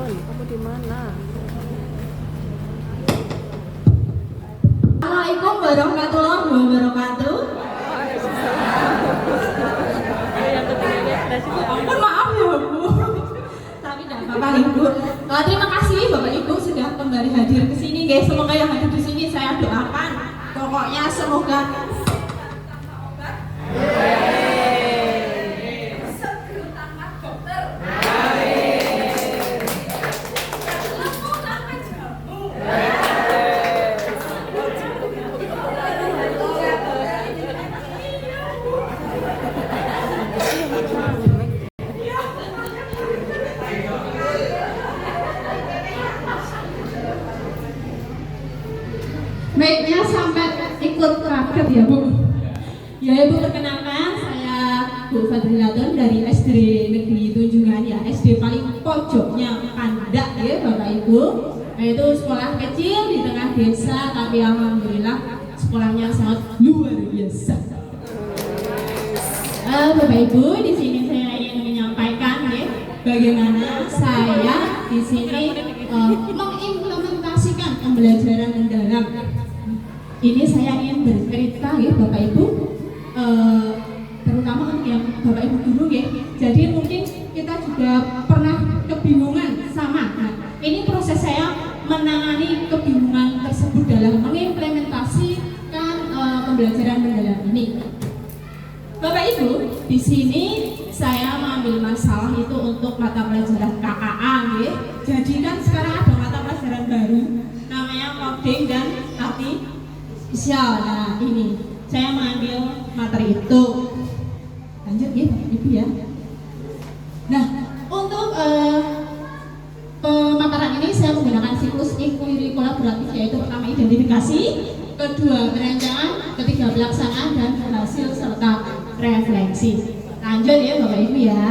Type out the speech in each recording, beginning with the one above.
Nun, kamu di mana? Assalamualaikum warahmatullahi wabarakatuh. Ampun maaf ya Bu. Tapi tidak apa-apa Ibu. Terima kasih Bapak Ibu sudah kembali hadir ke sini guys. Semoga yang hadir di sini saya doakan pokoknya semoga baiknya sampai ikut kaget ya Bu. Ya Ibu, perkenalkan saya Bu Fadlilatun dari SD Negeri Tunjungan ya, SD paling pojoknya Kandak ya Bapak Ibu. Nah, itu sekolah kecil di tengah desa tapi alhamdulillah sekolahnya sangat luar biasa. Bapak Ibu, di sini saya ingin menyampaikan ya bagaimana saya di sini mengimplementasikan pembelajaran mendalam. Ini saya ingin bercerita ya Bapak Ibu, terutama untuk yang Bapak Ibu dulu ya. Jadi mungkin kita juga pernah kebingungan sama. Nah, ini proses saya menangani kebingungan tersebut dalam mengimplementasikan pembelajaran mendalam ini. Bapak Ibu, di sini saya mengambil masalah itu untuk mata pelajaran KKA ya. Jadi kan sekarang ada mata pelajaran baru namanya coding dan artificial. Nah, ini saya mengambil materi itu. Lanjut ya Bapak Ibu ya. Nah, untuk pemaparan ini saya menggunakan siklus inquiry kolaboratif, yaitu pertama identifikasi, kedua perencanaan, ketiga pelaksanaan, dan hasil serta refleksi. Lanjut ya Bapak Ibu ya.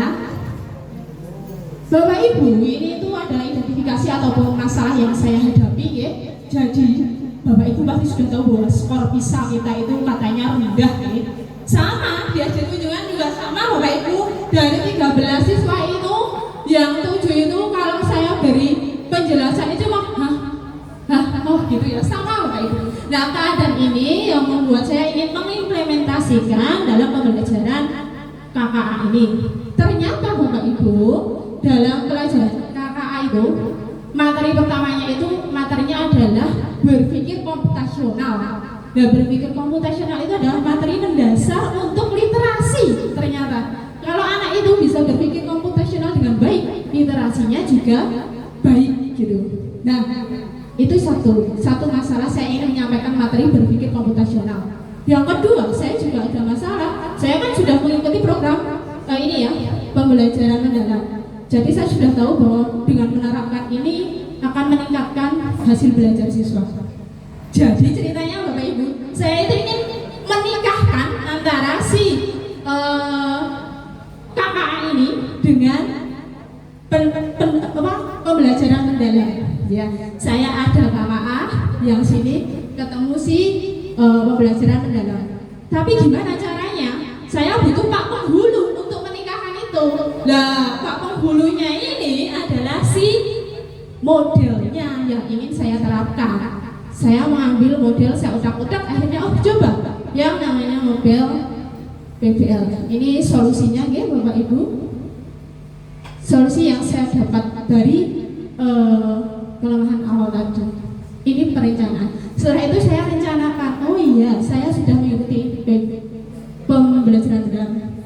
Bapak Ibu, ini itu adalah identifikasi ataupun masalah yang saya hadapi ya. Jadi Bapak Ibu pasti sudah tahu bahwa skor PISA kita itu katanya rendah ya. Sama di SD Tunjungan juga sama Bapak Ibu. Dari 13 siswa itu yang 7 itu kalau saya beri penjelasan itu oh gitu ya, sama Bapak Ibu. Nah, keadaan ini yang membuat saya ingin mengimplementasikan dalam pembelajaran KKA ini. Ternyata Bapak Ibu, dalam pelajaran KKA itu materi pertamanya itu materinya adalah berpikir komputasional. Nah, berpikir komputasional itu adalah materi mendasar untuk literasi. Ternyata kalau anak itu bisa berpikir komputasional dengan baik, literasinya juga baik gitu. Nah, itu satu masalah saya ingin menyampaikan materi berpikir komputasional. Yang kedua, saya juga ada masalah. Saya kan sudah mengikuti program ini ya, pembelajaran mendalam. Jadi saya sudah tahu bahwa dengan menerapkan ini akan meningkatkan hasil belajar siswa. Jadi ceritanya Bapak Ibu, saya itu ingin menikahkan antara si KKA ini dengan pembelajaran mendalam. Ya, saya ada KKA yang sini ketemu si pembelajaran mendalam. Tapi gimana caranya? Saya butuh Pak Penghulu untuk menikahkan itu. Lah, Pak Penghulunya ini adalah si modelnya yang ingin saya terapkan. Saya mengambil model, saya utak-utak, akhirnya coba yang namanya model PBL. Ini solusinya ya Bapak Ibu. Solusi yang saya dapat dari kelemahan awal tadi. Ini perencanaan. Setelah itu saya rencanakan, oh iya, saya sudah mengikuti pembelajaran mendalam.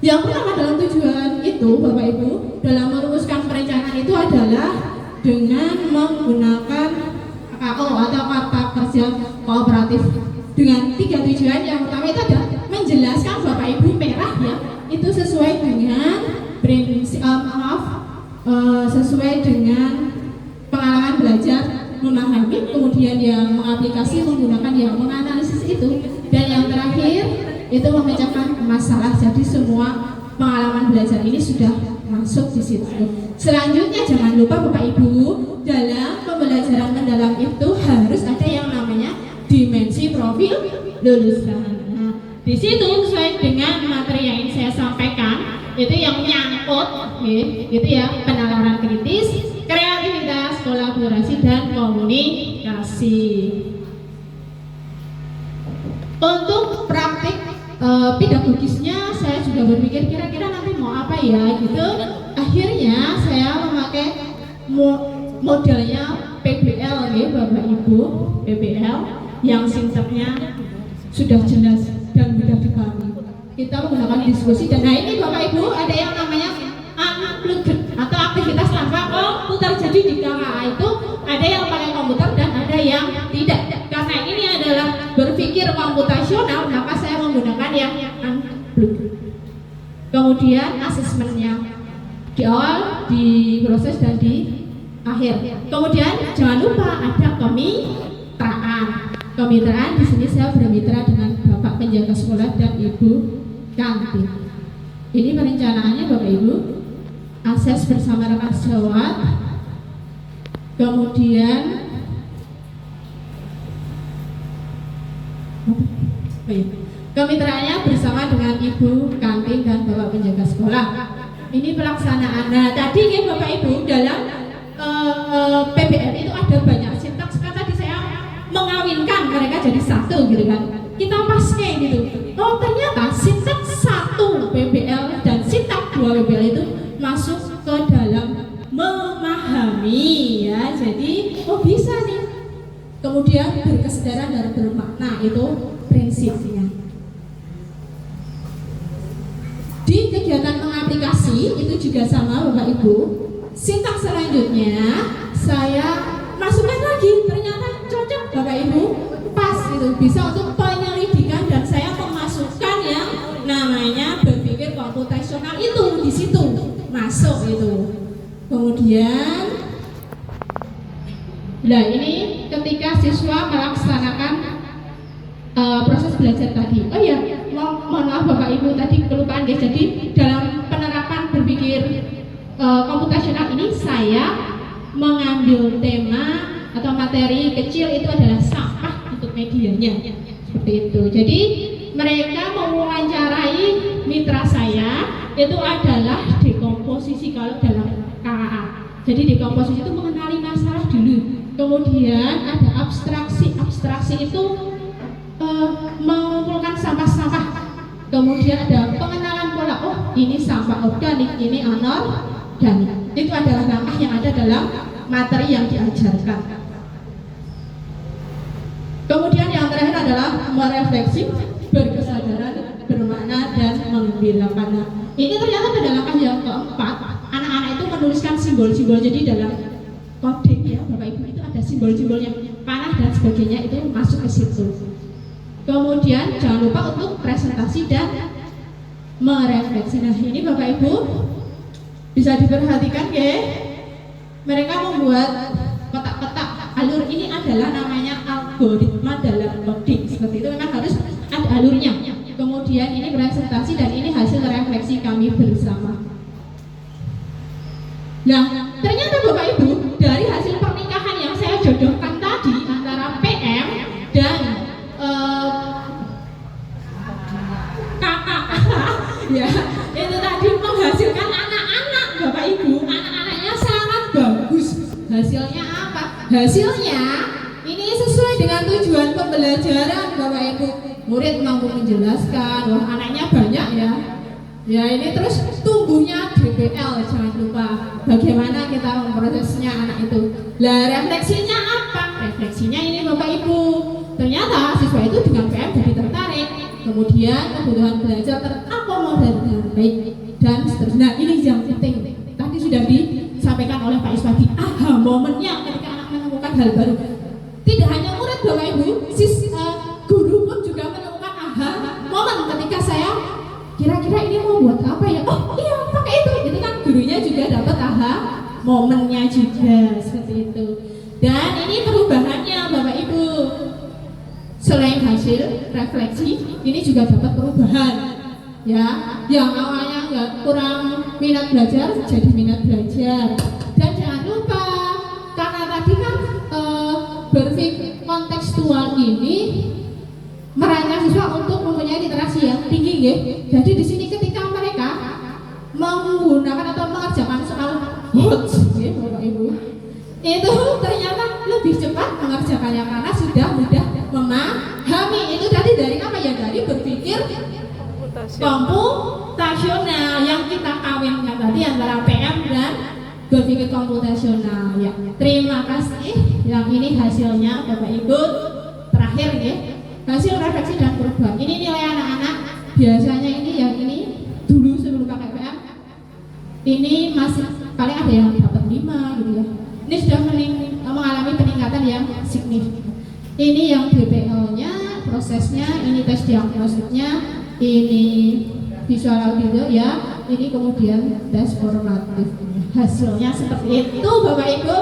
Yang pertama dalam tujuan itu Bapak Ibu, dalam merumuskan perencanaan itu adalah dengan menggunakan KKO atau kata kerja kooperatif dengan 3 tujuan. Yang pertama itu adalah menjelaskan Bapak Ibu merah ya, itu sesuai dengan prinsip sesuai dengan pengalaman belajar, memahami, kemudian yang mengaplikasi menggunakan yang menganalisis itu, dan yang terakhir itu memecahkan masalah. Jadi semua pengalaman belajar ini sudah masuk di situ. Selanjutnya jangan lupa Bapak Ibu, dalam pembelajaran mendalam itu harus ada yang namanya dimensi profil lulusan. Nah, di situ sesuai dengan materi yang ingin saya sampaikan, itu yang menyangkut itu ya penalaran kritis, logisnya saya juga berpikir kira-kira nanti mau apa ya gitu. Akhirnya saya memakai modelnya PBL ya Bapak Ibu, PBL yang sintaknya sudah jelas dan mudah dipahami. Kita menggunakan diskusi dan nah ini Bapak Ibu ada yang namanya unplugged atau aktivitas tanpa komputer. Jadi di KKA itu ada yang pakai komputer dan ada yang tidak. Karena ini adalah berpikir komputasional, maka saya menggunakan yang unplugged. Kemudian asesmennya di awal, di proses dan di akhir. Kemudian jangan lupa ada kemitraan. Kemitraan di sini saya bermitra dengan Bapak penjaga sekolah dan Ibu kantin. Ini perencanaannya Bapak Ibu. Akses bersama rekan sejawat. Kemudian kemitraannya bersama dengan Ibu kantin dan Bapak penjaga sekolah. Ini pelaksanaan. Nah tadi ya Bapak Ibu dalam PBL itu ada banyak sintaks. Kan tadi saya mengawinkan mereka jadi satu gitu kan. Kita pakai gitu. Oh ternyata sintaks 1 PBL dan sintaks 2 PBL itu masuk ke dalam memahami ya. Jadi oh bisa nih. Kemudian berkesadaran dan bermakna itu prinsipnya. Di kegiatan mengaplikasi itu juga sama Bapak Ibu. Sintaks selanjutnya saya masukkan lagi, ternyata cocok Bapak Ibu, pas itu bisa untuk penyelidikan dan saya memasukkan yang namanya berpikir komputasional itu di situ masuk itu. Kemudian, nah ini ketika siswa melaksanakan proses belajar tadi. Oh iya, mohon maaf Bapak Ibu tadi kelupaan guys. Jadi dalam penerapan berpikir komputasional ini saya mengambil tema atau materi kecil itu adalah sampah untuk medianya seperti itu. Jadi mereka mewawancarai mitra saya itu adalah dekomposisi kalau dalam KKA. Jadi dekomposisi itu mengenali masalah dulu. Kemudian ada abstraksi. Abstraksi itu mengumpulkan sampah-sampah. Kemudian ada pengenalan pola. Oh, ini sampah organik, ini anorganik. Itu adalah langkah yang ada dalam materi yang diajarkan. Kemudian yang terakhir adalah merefleksi, berkesadaran, bermakna dan menggembirakan. Nah, ini ternyata pada langkah yang keempat, anak-anak itu menuliskan simbol-simbol. Jadi dalam kodek ya Bapak Ibu itu ada simbol-simbol yang panah dan sebagainya itu masuk ke situ. Kemudian jangan lupa untuk presentasi dan merefleksi. Nah ini Bapak Ibu bisa diperhatikan ya. Mereka membuat kotak-kotak alur. Ini adalah namanya algoritma dalam coding. Seperti itu memang harus ada alurnya. Kemudian ini presentasi dan ini hasil refleksi kami bersama. Nah ternyata Bapak Ibu dari hasil pernikahan yang saya jodohkan tadi antara PM dan kakak ya itu tadi menghasilkan anak-anak Bapak Ibu. Anak-anaknya sangat bagus. Hasilnya apa? Hasilnya ini sesuai dengan tujuan pembelajaran Bapak Ibu. Murid mampu menjelaskan, wah anaknya banyak ya. Ya ini terus tumbuhnya DPL, jangan lupa bagaimana kita memprosesnya anak itu. Lah refleksinya apa? Refleksinya ini Bapak Ibu. Ternyata siswa itu dengan PM jadi tertarik. Kemudian kebutuhan belajar terakomodir dengan baik dan seterusnya. Nah ini yang penting. Tadi sudah disampaikan oleh Pak Iswadi. Aha momennya ketika anak menemukan hal baru. Tidak hanya murid Bapak Ibu, guru pun juga menemukan aha momen ketika saya kira-kira ini mau buat apa ya? Oh iya pakai itu kan gurunya juga dapat aha momennya juga seperti itu. Dan ini perubahannya Bapak Ibu. Selain hasil refleksi, ini juga dapat perubahan. Ya, yang awalnya nggak kurang minat belajar jadi minat belajar. Dan jangan lupa karena tadi kan berpikir kontekstual ini merancang siswa untuk mempunyai literasi yang tinggi ya. Jadi di sini ketika mereka menggunakan atau mengerjakan soal HOTS ya Bapak Ibu, itu ternyata lebih cepat mengerjakannya karena sudah mudah memahami. Itu tadi dari apa ya? Dari berpikir komputasional yang kita kawinkan tadi antara PM dan berpikir komputasional ya. Terima kasih. Yang ini hasilnya Bapak Ibu terakhir ya. Hasil refleksi dan perubahan. Ini nilai anak-anak biasanya ini yang ini dulu sebelum pakai PM ini masih paling ada yang dapat 5 gitu ya. Ini sudah mengalami peningkatan yang signifikan. Ini yang DPL-nya, prosesnya, ini tes diagnostiknya, ini visual audio ya, ini kemudian tes formatif. Hasilnya seperti itu Bapak Ibu.